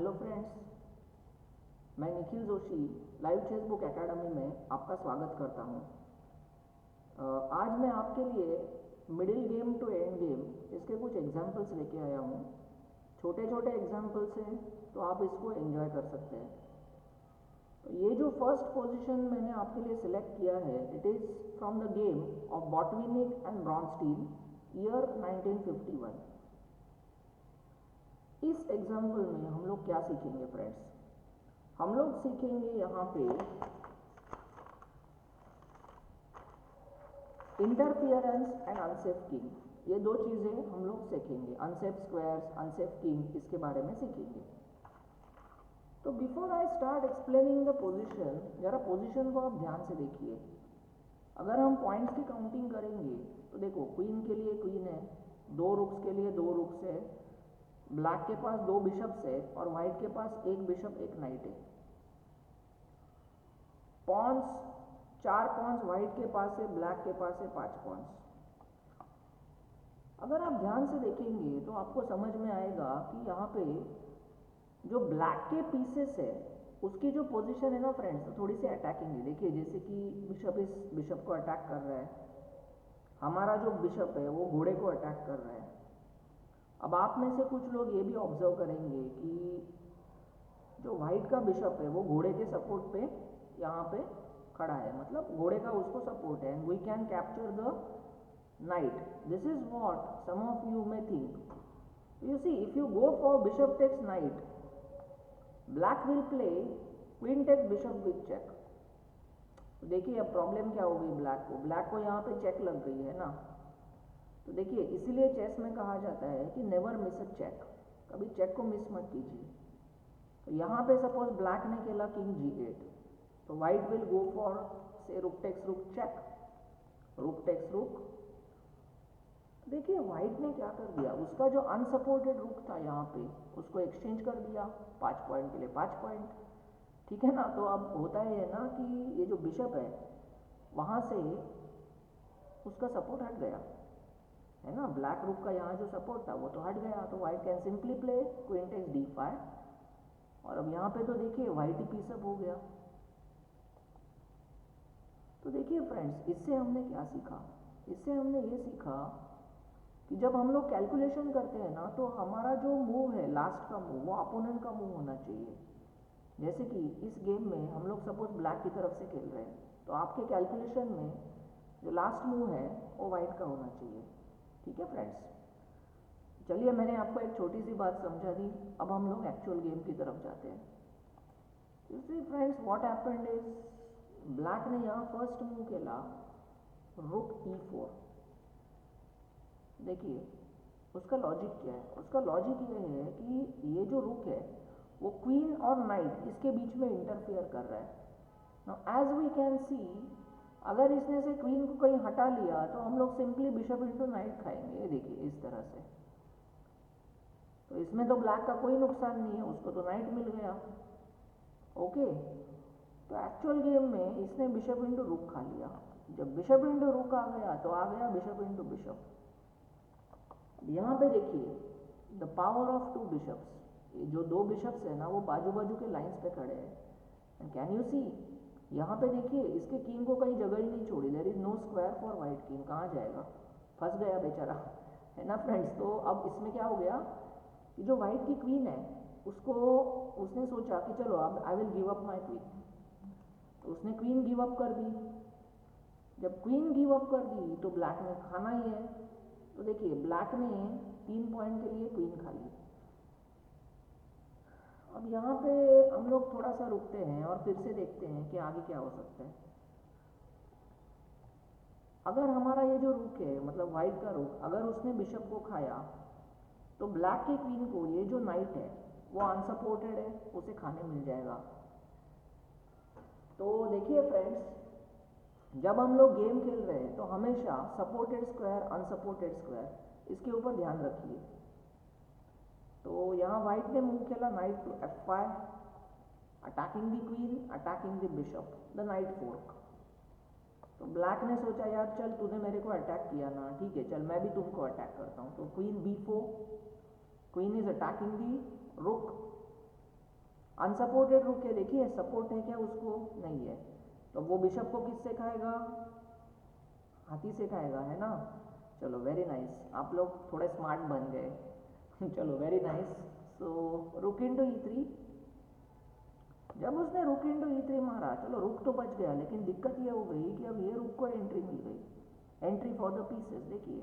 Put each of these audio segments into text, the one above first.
Hello friends, मैं Nikhil Joshi live chess book academy में आपका स्वागत करता हूं। आज मैं आपके लिए middle game to end game इसके कुछ एग्जाम्पल्स लेके आया हूं। छोटे छोटे एग्जाम्पल्स हैं तो आप इसको एंजॉय कर सकते हैं। तो ये जो फर्स्ट पोजीशन मैंने आपके लिए सिलेक्ट किया है, it is from the game of Botvinnik and Bronstein, year 1951। इस एग्जाम्पल में हम लोग क्या सीखेंगे फ्रेंड्स? हम लोग सीखेंगे यहाँ पे इंटरफियरेंस एंड अनसेफ किंग। ये दो चीज़ें हम लोग सीखेंगे। अनसेफ स्क्वायर्स, अनसेफ किंग, इसके बारे में सीखेंगे। तो before I start explaining the position, जरा पोजीशन को आप ध्यान से देखिए। अगर हम पॉइंट्स की काउंटिंग करेंगे तो देखो, क्वीन के लिए क्वीन है, दो रुक्स के लिए दो रुक्स है, ब्लैक के पास दो बिशप्स है और व्हाइट के पास एक बिशप एक नाइट है। पॉन्स, चार पॉन्स व्हाइट के पास है, ब्लैक के पास है 5 पॉन्स। अगर आप ध्यान से देखेंगे तो आपको समझ में आएगा कि यहाँ पे जो ब्लैक के पीसेस है उसकी जो पोजीशन है ना फ्रेंड्स, तो थोड़ी सी अटैकिंग है। देखिए, जैसे कि बिशप इस बिशप को अटैक कर रहा है, हमारा जो बिशप है वो घोड़े को अटैक कर रहा है। अब आप में से कुछ लोग ये भी ऑब्जर्व करेंगे कि जो व्हाइट का बिशप है वो घोड़े के सपोर्ट पे यहाँ पे खड़ा है, मतलब घोड़े का उसको सपोर्ट है, and we can capture the knight. This is what some of you may think. You see, if you go for bishop takes knight, black will play queen takes bishop with check. तो देखिए अब problem क्या हो गई black को यहाँ पे check लग गई है ना। तो देखिए, इसीलिए चेस में कहा जाता है कि नेवर मिस अ चेक, कभी चेक को मिस मत कीजिए। तो यहाँ पे सपोज ब्लैक ने खेला किंग G8, तो व्हाइट विल गो फॉर से रुक टेक्स रुक चेक, रुक टेक्स रुक। देखिए व्हाइट ने क्या कर दिया, उसका जो अनसपोर्टेड रुक था यहाँ पे उसको एक्सचेंज कर दिया 5 पॉइंट के लिए 5 पॉइंट, ठीक है ना। तो अब होता है ना कि ये जो बिशप है वहाँ से उसका सपोर्ट हट गया है ना, ब्लैक रुक का यहाँ जो सपोर्ट था वो तो हट गया। तो white can simply play queen takes D5, और अब यहाँ पे तो देखिए व्हाइट ही पीसअप हो गया। तो देखिए फ्रेंड्स, इससे हमने क्या सीखा? इससे हमने ये सीखा कि जब हम लोग कैलकुलेशन करते हैं ना, तो हमारा जो मूव है लास्ट का मूव, वो अपोनेंट का मूव होना चाहिए। जैसे कि इस गेम में हम लोग सपोज ब्लैक की तरफ से खेल रहे हैं, तो आपके कैलकुलेशन में जो लास्ट मूव है वो वाइट का होना चाहिए, ठीक है फ्रेंड्स। चलिए, मैंने आपको एक छोटी सी बात समझा दी, अब हम लोग एक्चुअल गेम की तरफ जाते हैं। You see friends, what happened is, black ने यहाँ फर्स्ट मूव खेला रुक E4। देखिए उसका लॉजिक क्या है? उसका लॉजिक ये है कि ये जो रुक है वो क्वीन और नाइट इसके बीच में इंटरफियर कर रहा है। Now as we can see, अगर इसने से क्वीन को कहीं हटा लिया तो हम लोग सिंपली बिशप इंटू नाइट खाएंगे। देखिए इस तरह से, तो इसमें तो ब्लैक का कोई नुकसान नहीं है, उसको तो नाइट मिल गया। ओके, तो एक्चुअल गेम में इसने बिशप इंटू रुक खा लिया। जब बिशप इंटू रुक आ गया तो आ गया बिशप इंटू बिशप। यहाँ पे देखिए द पावर ऑफ 2 बिशप्स, ये जो दो बिशप्स है ना वो बाजू बाजू के लाइंस पे खड़े हैं, एंड कैन यू सी यहाँ पे देखिए इसके किंग को कहीं जगह ही नहीं छोड़ी। There is no square for white king, कहाँ जाएगा, फंस गया बेचारा, है ना फ्रेंड्स। तो अब इसमें क्या हो गया कि जो वाइट की क्वीन है उसको उसने सोचा कि चलो अब I will give up my queen, तो उसने क्वीन गिव अप कर दी। जब क्वीन गिव अप कर दी तो ब्लैक ने खाना ही है। तो देखिए ब्लैक ने 3 पॉइंट के लिए क्वीन खा ली। अब यहाँ पे हम लोग थोड़ा सा रुकते हैं और फिर से देखते हैं कि आगे क्या हो सकता है। अगर हमारा ये जो रुक है, मतलब व्हाइट का रुक, अगर उसने बिशप को खाया तो ब्लैक की क्वीन को ये जो नाइट है वो अनसपोर्टेड है, उसे खाने मिल जाएगा। तो देखिए फ्रेंड्स, जब हम लोग गेम खेल रहे हैं तो हमेशा सपोर्टेड स्क्वायर अनसपोर्टेड स्क्वायर इसके ऊपर ध्यान रखिए। तो यहाँ व्हाइट ने मूव खेला knight to F5, attacking the queen, attacking the bishop, the knight fork. तो ब्लैक ने सोचा यार चल तूने मेरे को अटैक किया ना, ठीक है चल मैं भी तुमको अटैक करता हूँ। तो queen B4, queen is attacking the rook, unsupported रुक है, देखिए सपोर्ट है क्या उसको, नहीं है, तो वो बिशप को किससे खाएगा, हाथी से खाएगा, है ना। चलो वेरी नाइस, आप लोग थोड़े स्मार्ट बन गए चलो वेरी नाइस। सो रुक इंटू E3, जब उसने रुक इंटू E3 मारा, चलो रुक तो बच गया, लेकिन दिक्कत ये हो गई कि अब ये रुक को एंट्री मिल गई, एंट्री फॉर द पीसेस। देखिए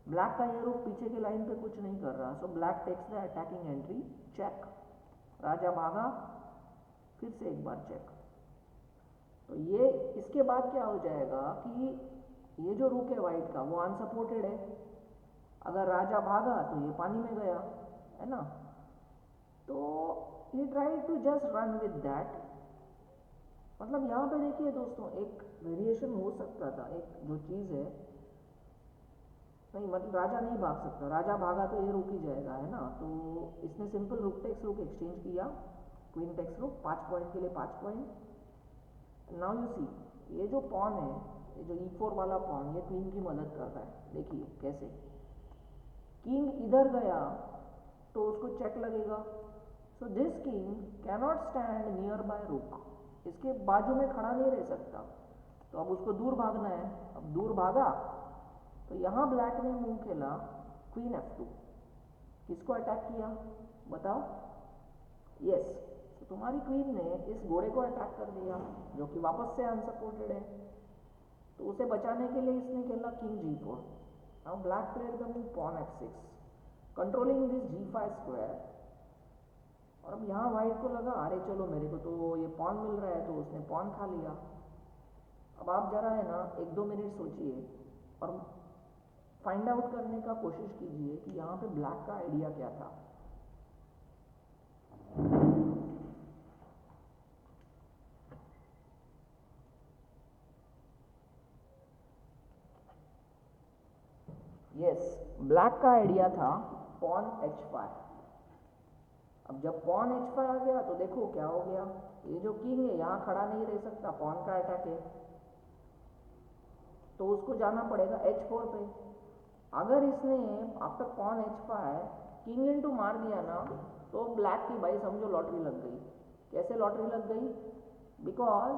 ब्लैक का ये रुक पीछे के लाइन पे कुछ नहीं कर रहा, so black takes the attacking entry, check, राजा भागा, फिर से एक बार चेक। तो ये इसके बाद क्या हो जाएगा कि ये जो रुक है वाइट का वो अनसपोर्टेड है, अगर राजा भागा तो ये पानी में गया, है ना। तो he tried to just run with that, मतलब यहाँ पे देखिए दोस्तों एक वेरिएशन हो सकता था, एक जो चीज़ है, नहीं मतलब राजा नहीं भाग सकता, राजा भागा तो ये रुक ही जाएगा, है ना। तो इसने सिंपल रुक टेक्स रुक एक्सचेंज किया, क्वीन टेक्स रुक, 5 पॉइंट के लिए 5 पॉइंट। नाउ यू सी, ये जो पॉन है, ये जो E4 वाला पॉन, ये क्वीन की मदद करता है, देखिए कैसे, किंग इधर गया तो उसको चेक लगेगा, so this king cannot stand near by रुक, इसके बाजू में खड़ा नहीं रह सकता, तो अब उसको दूर भागना है। अब दूर भागा तो यहाँ ब्लैक ने मूव खेला क्वीन F2, किसको अटैक किया बताओ, यस, तो तुम्हारी क्वीन ने इस घोड़े को अटैक कर दिया जो कि वापस से अनसपोर्टेड है, तो उसे बचाने के लिए इसने खेला king G4। Now black played the move pawn F6 controlling this G5 square, और अब यहाँ वाइट को लगा अरे चलो मेरे को तो ये पॉन मिल रहा है, तो उसने पॉन खा लिया। अब आप जरा है ना 1-2 मिनट सोचिए और फाइंड आउट करने का कोशिश कीजिए कि यहाँ पे ब्लैक का आइडिया क्या था। यस, ब्लैक का आइडिया था पॉन H5। अब जब पॉन H5 आ गया तो देखो क्या हो गया, ये जो किंग है यहाँ खड़ा नहीं रह सकता, पॉन का अटैक है, तो उसको जाना पड़ेगा H4 पे। अगर इसने after pawn H5 king into मार दिया ना, तो ब्लैक की भाई समझो लॉटरी लग गई। कैसे लॉटरी लग गई, बिकॉज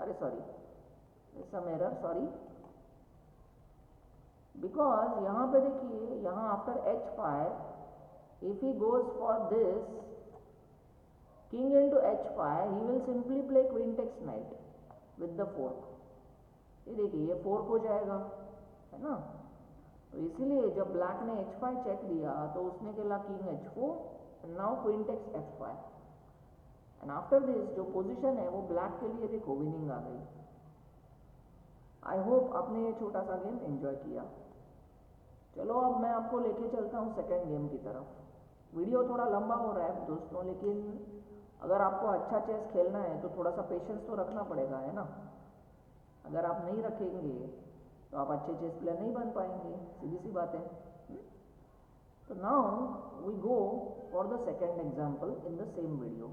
अरे sorry some error, sorry, because यहाँ पे देखिए, यहाँ after H5 if he goes for this king into H5 he will simply play queen takes knight with the fork, ये देखिए ये फोर्क हो जाएगा, है ना। तो इसीलिए जब ब्लैक ने H5 चेक दिया तो उसने खेला king H4 and now queen takes F5, and after this जो पोजीशन है वो ब्लैक के लिए देखो विनिंग आ गई। आई होप आपने ये छोटा सा गेम एंजॉय किया। चलो अब मैं आपको लेके चलता हूँ सेकेंड गेम की तरफ। वीडियो थोड़ा लंबा हो रहा है दोस्तों, लेकिन अगर आपको अच्छा चेस खेलना है तो थोड़ा सा पेशेंस तो रखना पड़ेगा, है ना। अगर आप नहीं रखेंगे तो आप अच्छे चेस प्लेयर नहीं बन पाएंगे, सीधी सी बात है। तो now we go for the second example in the same video.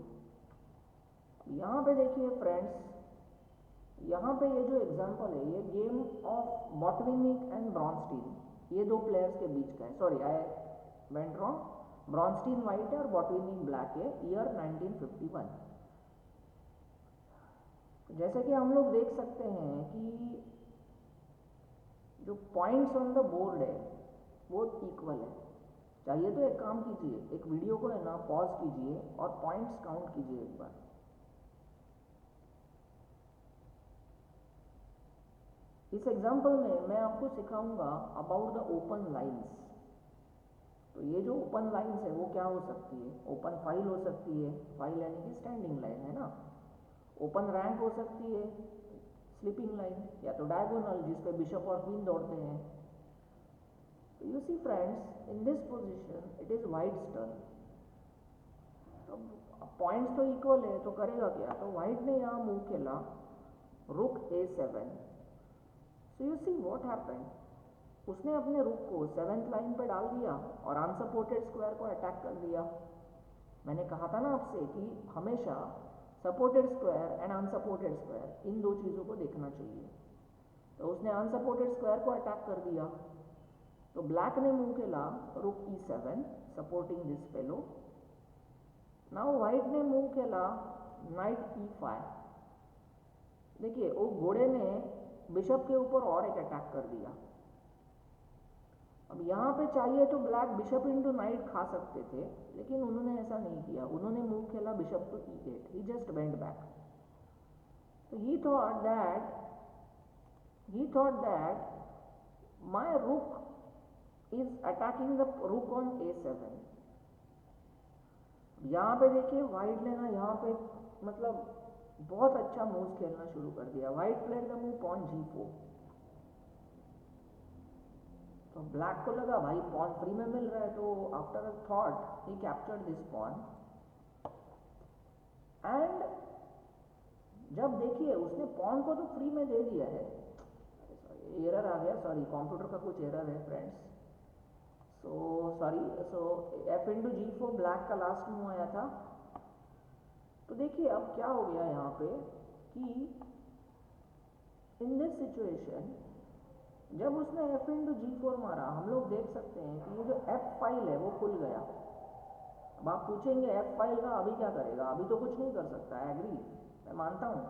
यहाँ पे देखिए फ्रेंड्स, यहाँ पे ये जो एग्जाम्पल है ये game of Botvinnik and Bronstein, ये दो प्लेयर्स के बीच का है। Sorry I went wrong, Bronstein white है और बॉटविनिक ब्लैक है, ईयर 1951। जैसे कि हम लोग देख सकते हैं कि जो पॉइंट्स ऑन द बोर्ड है वो इक्वल है। चाहिए तो एक काम कीजिए, एक वीडियो को है ना पॉज कीजिए और पॉइंट्स काउंट कीजिए एक बार। इस एग्जाम्पल में मैं आपको सिखाऊंगा अबाउट द ओपन लाइंस। तो ये जो ओपन लाइंस है वो क्या हो सकती है, ओपन फाइल हो सकती है, फाइल यानी कि स्टैंडिंग लाइन, है ना। ओपन रैंक हो सकती है, स्लीपिंग लाइन, या तो डायगोनल जिसपे बिशप और क्वीन दौड़ते हैं। तो you see friends, in this position it is white's turn. तो पॉइंट्स तो इक्वल है, तो करेगा क्या, तो वाइट ने यहाँ मूव खेला रुक A7। So you see what happened, उसने अपने रुक को 7th लाइन पे डाल दिया और अनसपोर्टेड स्क्वायर को अटैक कर दिया। मैंने कहा था ना आपसे कि हमेशा supported square and unsupported square इन दो चीज़ों को देखना चाहिए। तो उसने अनसपोर्टेड स्क्वायर को अटैक कर दिया, तो ब्लैक ने मूव खेला रुक E7 supporting this fellow. Now white ने मूव केला नाइट E5। देखिए वो घोड़े ने बिशप के ऊपर और एक अटैक कर दिया। अब यहाँ पे चाहिए तो ब्लैक बिशप इंटू नाइट खा सकते थे, लेकिन उन्होंने ऐसा नहीं किया। उन्होंने मूव खेला bishop to E8। He just went back. तो he thought that my rook is attacking the rook on A7। यहाँ पे देखिए व्हाइट ने ना यहाँ पे मतलब बहुत अच्छा मूव खेलना शुरू कर दिया। White played the move pawn G4। तो ब्लैक को लगा भाई पॉन फ्री में मिल रहा है, तो after a thought he captured this pawn. And जब देखिए उसने पॉन को तो फ्री में दे दिया है। एरर आ गया, सॉरी कंप्यूटर का कुछ एरर है फ्रेंड्स। सो F इंटू G4 ब्लैक का लास्ट मूव आया था। तो देखिए अब क्या हो गया यहाँ पे कि इन दिस सिचुएशन जब उसने F इंटू G4 मारा, हम लोग देख सकते हैं कि ये जो F फाइल है वो खुल गया। अब आप पूछेंगे F फाइल का अभी क्या करेगा? अभी तो कुछ नहीं कर सकता, एग्री, मैं मानता हूँ।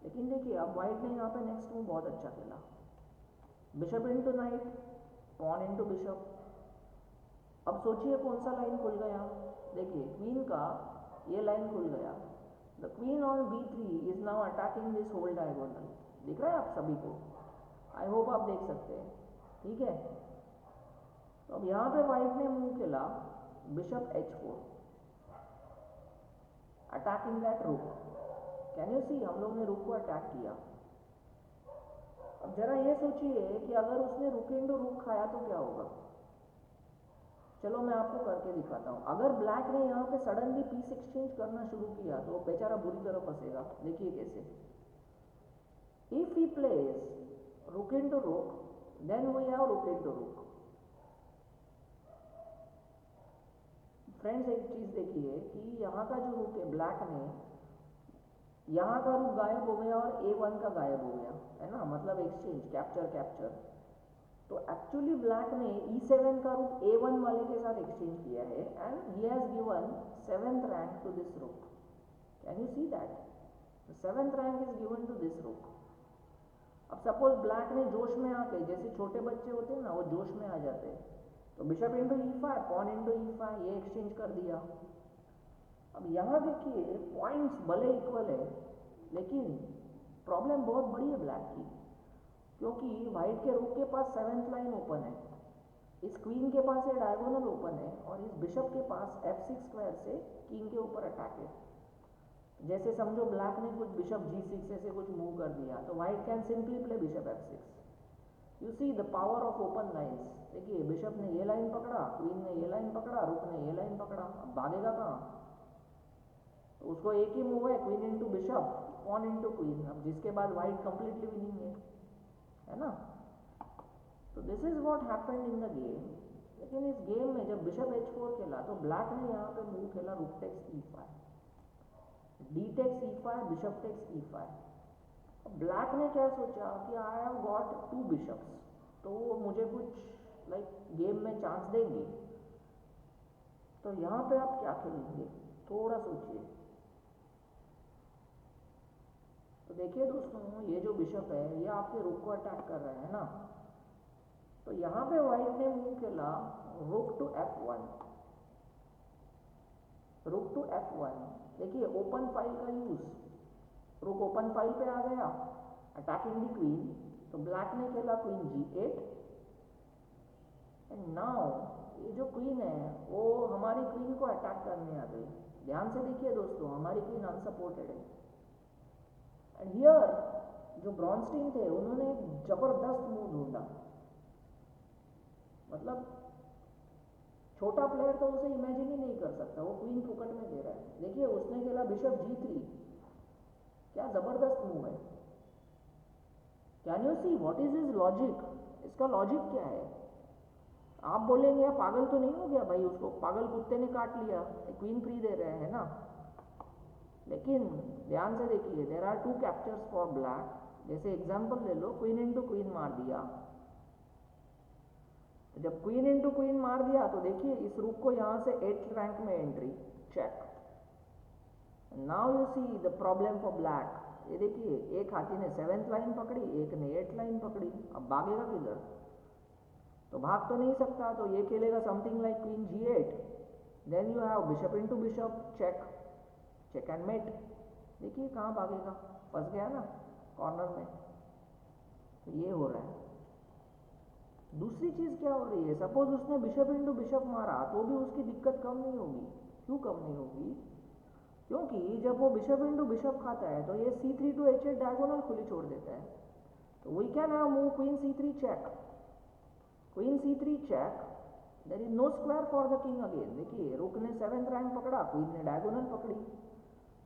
लेकिन देखिए अब व्हाइट ने यहाँ पे नेक्स्ट मूव बहुत अच्छा खेला। Bishop into knight, pawn into bishop. अब सोचिए कौन सा लाइन खुल गया। देखिए क्वीन का ये लाइन खुल गया। The queen on B3 is now attacking this whole diagonal. दिख रहा है आप सभी को? आई होप आप देख सकते हैं, ठीक है। तो अब यहाँ पे व्हाइट ने मूव खेला बिशप H4 अटैकिंग दैट रुक। कैन यू सी, हम लोग ने रुक को अटैक किया। अब जरा ये सोचिए कि अगर उसने रुक इंटू रुक खाया तो क्या होगा। चलो मैं आपको करके दिखाता हूँ। अगर ब्लैक ने यहाँ पे सडनली पीस एक्सचेंज करना शुरू किया तो बेचारा बुरी तरह फंसेगा। देखिए कैसे। If he place rook into rook, then we have rook into rook. Friends एक चीज देखिए कि यहाँ का जो रुक है ब्लैक ने, यहाँ का रुक गायब हो गया और A1 का गायब हो गया, है ना, मतलब एक्सचेंज, कैप्चर। तो एक्चुअली ब्लैक ने E7 का रुक A1 वाले के साथ एक्सचेंज किया है and he has given 7th rank to this rook. Can you see that? 7th rank is given to this rook. अब सपोज ब्लैक ने जोश में आके, जैसे छोटे बच्चे होते हैं ना, वो जोश में आ जाते हैं, तो bishop into E5, pawn into E5 ये एक्सचेंज कर दिया। अब यहाँ देखिए पॉइंट्स भले इक्वल है, लेकिन प्रॉब्लम बहुत बड़ी है ब्लैक की, क्योंकि व्हाइट के रुक के पास 7th लाइन ओपन है, इस क्वीन के पास ये डायगोनल ओपन है और इस बिशप के पास F6 स्क्वायर से किंग के ऊपर अटैक है। जैसे समझो ब्लैक ने कुछ बिशप G6 ऐसे कुछ मूव कर दिया तो white can simply play bishop F6। You see the power of open lines. देखिए बिशप ने ये लाइन पकड़ा, क्वीन ने ये लाइन पकड़ा, रुक ने ये लाइन पकड़ा, अब भागेगा कहाँ? तो उसको एक ही मूव है, queen into bishop, pawn into queen. अब जिसके बाद व्हाइट कंप्लीटली विनिंग है ना। तो this is what happened in the game. लेकिन इस गेम में जब बिशप H4 खेला तो ब्लैक ने यहाँ पे मूव खेला rook takes E5, D takes E5, bishop takes E5। Black ने क्या सोचा कि आई हैव गॉट 2 बिशप्स, तो वो मुझे कुछ गेम में चांस देंगे। तो यहाँ पे आप क्या खेलेंगे, थोड़ा सोचिए। तो देखिए दोस्तों, ये जो बिशप है ये आपके रुक को अटैक कर रहा है ना। तो यहाँ पे व्हाइट ने मूव खेला रुक टू F1, रुक टू F1। देखिए ओपन फाइल का यूज, रुक ओपन फाइल पे आ गया, अटैकिंग दी क्वीन। तो ब्लैक ने खेला क्वीन G8 एंड नाउ ये जो क्वीन है वो हमारी क्वीन को अटैक करने आ गई। ध्यान से देखिए दोस्तों, हमारी क्वीन अनसपोर्टेड है। एंड हियर जो ब्रॉन्स्टीन थे उन्होंने एक जबरदस्त मूव ढूंढा, मतलब छोटा प्लेयर तो उसे इमेजिन ही नहीं कर सकता, वो क्वीन फुकट में दे रहा है। देखिए उसने खेला बिशप G3, क्या जबरदस्त मूव है। Can you see what is his logic? इसका लॉजिक क्या है? आप बोलेंगे पागल तो नहीं हो गया भाई, उसको पागल कुत्ते ने काट लिया, क्वीन फ्री दे रहे हैं ना। लेकिन ध्यान से देखिए, there are 2 captures for black. जैसे एग्जांपल ले लो, क्वीन इंटू क्वीन मार दिया। जब क्वीन इंटू क्वीन मार दिया तो देखिए इस रुक को यहाँ से 8th रैंक में entry, check. Now you see the problem for black. ये देखिए, एक हाथी ने 7th लाइन पकड़ी, एक ने 8th लाइन पकड़ी, अब भागेगा किधर? तो भाग तो नहीं सकता, तो ये खेलेगा something like queen G8, then you have bishop into bishop check, check and mate. देखिए कहाँ भागेगा, फंस गया ना कॉर्नर में। तो ये हो रहा है। दूसरी चीज़ क्या हो रही है, सपोज उसने बिशप इनटू बिशप मारा तो भी उसकी दिक्कत कम नहीं होगी। क्यों कम नहीं होगी? क्योंकि जब वो बिशप इनटू बिशप खाता है तो ये C3 टू H8 डायगोनल खुली छोड़ देता है। तो we can have move queen C3 check, queen C3 check, there is no square for the king again. देखिए रुक ने 7th रैंक पकड़ा, क्वीन ने डायगोनल पकड़ी,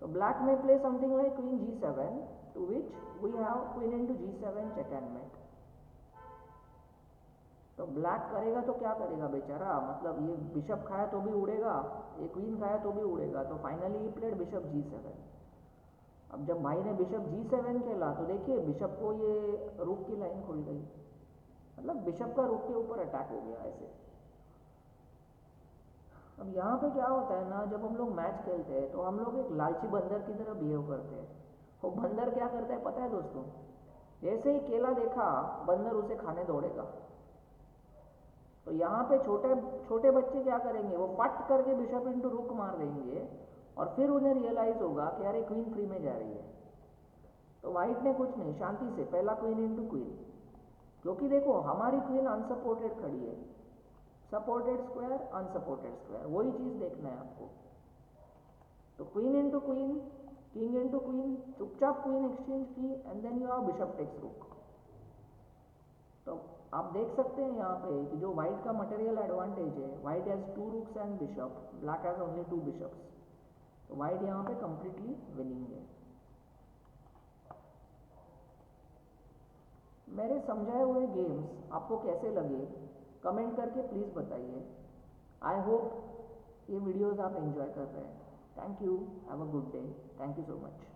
तो ब्लैक में play something like queen G7 to which we have queen into G7 check and mate. तो black करेगा तो क्या करेगा बेचारा, मतलब ये बिशप खाया तो भी उड़ेगा, ये क्वीन खाया तो भी उड़ेगा। तो finally he played bishop G7। अब जब भाई ने बिशप G7 खेला तो देखिए बिशप को ये रुक की लाइन खुल गई, मतलब बिशप का रुक के ऊपर अटैक हो गया ऐसे। अब यहाँ पे क्या होता है ना, जब हम लोग मैच खेलते हैं तो हम लोग एक लालची बंदर की तरह बिहेव करते हैं। वो बंदर क्या करता है पता है दोस्तों, जैसे ही केला देखा बंदर उसे खाने दौड़ेगा। तो यहाँ पे छोटे छोटे बच्चे क्या करेंगे, वो फट करके बिशप इनटू रुक मार देंगे और फिर उन्हें रियलाइज होगा कि अरे क्वीन फ्री में जा रही है। तो वाइट ने कुछ नहीं, शांति से पहला क्वीन इनटू क्वीन, क्योंकि देखो हमारी क्वीन अनसपोर्टेड खड़ी है, सपोर्टेड स्क्वायर अनसपोर्टेड स्क्वायर, वही चीज देखना है आपको। तो queen into queen, king into queen, चुपचाप क्वीन एक्सचेंज की and then you have bishop takes rook. तो आप देख सकते हैं यहाँ पे कि जो व्हाइट का मटेरियल एडवांटेज है, white has 2 rooks and bishop, black has only 2 bishops. तो व्हाइट यहाँ पे कंप्लीटली विनिंग है। मेरे समझाए हुए गेम्स आपको कैसे लगे कमेंट करके प्लीज़ बताइए। आई होप ये वीडियोस आप एंजॉय कर रहे हैं। Thank you, have a good day, thank you so much.